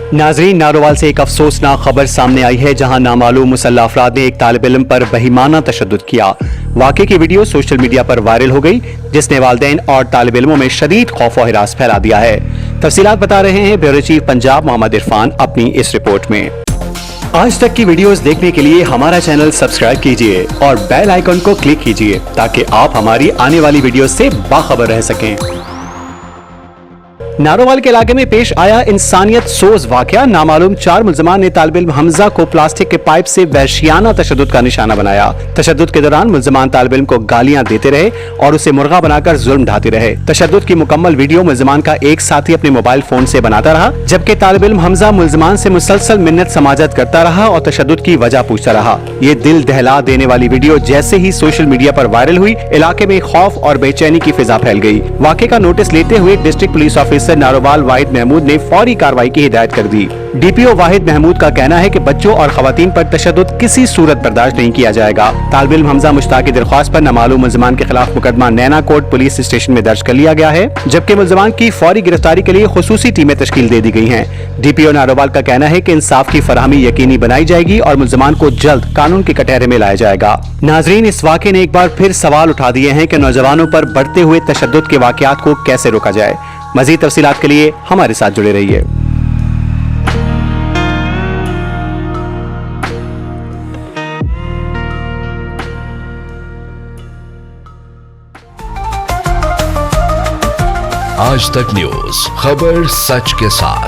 नाजरीन, नारोवाल से एक अफसोसनाक खबर सामने आई है, जहां नामालूम मुसल्लह अफराद ने एक तालिब इल्म पर बेईमाना तशद्दुद किया। वाक़े की वीडियो सोशल मीडिया पर वायरल हो गई, जिसने वालिदैन और तालिब इल्मों में शदीद खौफ व हिरास फैला दिया है। तफसीलात बता रहे हैं ब्यूरो चीफ पंजाब मोहम्मद इरफान अपनी इस रिपोर्ट में। आज तक की वीडियोस देखने के लिए हमारा चैनल सब्सक्राइब कीजिए और बेल आइकन को क्लिक कीजिए, ताकि आप हमारी आने वाली वीडियो से बाखबर रह सकें। नारोवाल के इलाके में पेश आया इंसानियत सोज वाकया। नामालूम 4 मुल्ज़िमान ने तालिब इल्म हमजा को प्लास्टिक के पाइप से वहशियाना तशद्दुद का निशाना बनाया। तशद्दुद के दौरान मुल्ज़िमान तालिब इल्म को गालियां देते रहे और उसे मुर्गा बनाकर जुल्म ढाते रहे। तशद्दुद की मुकम्मल वीडियो मुल्ज़िमान का एक साथी अपने मोबाइल फोन से बनाता रहा, जबकि तालिब इल्म हमजा मुल्ज़िमान से मुसलसल मिन्नत समाजत करता रहा और तशद्दुद की वजह पूछता रहा। ये दिल दहला देने वाली वीडियो जैसे ही सोशल मीडिया पर वायरल हुई, इलाके में खौफ और बेचैनी की फिजा फैल गई। वाक़े का नोटिस लेते हुए डिस्ट्रिक्ट पुलिस ऑफिसर नारोवाल वाहिद महमूद ने फौरी कार्रवाई की हिदायत कर दी। डीपीओ वाहिद महमूद का कहना है कि बच्चों और खवातीन पर तशद्दुद किसी सूरत बर्दाश्त नहीं किया जाएगा। तालिब इल्म हमजा मुश्ताक की दरख्वास्त पर नामालूम मुल्ज़िमान के खिलाफ मुकदमा नैना कोट पुलिस स्टेशन में दर्ज कर लिया गया है, जबकि मुल्ज़िमान की फौरी गिरफ्तारी के लिए खुसूसी टीमें तश्कील दे दी गई हैं। डीपीओ नारोवाल का कहना है कि इंसाफ की फराहमी यकीनी बनाई जाएगी और मुल्ज़िमान को जल्द कानून के कटहरे में लाया जाएगा। नाजरीन, इस वाक़े ने एक बार फिर सवाल उठा दिए हैं कि नौजवानों पर बढ़ते हुए तशद्दुद के वाक़यात को कैसे रोका जाए। मज़ीद तफसीलात के लिए हमारे साथ जुड़े रहिए। आज तक न्यूज, खबर सच के साथ।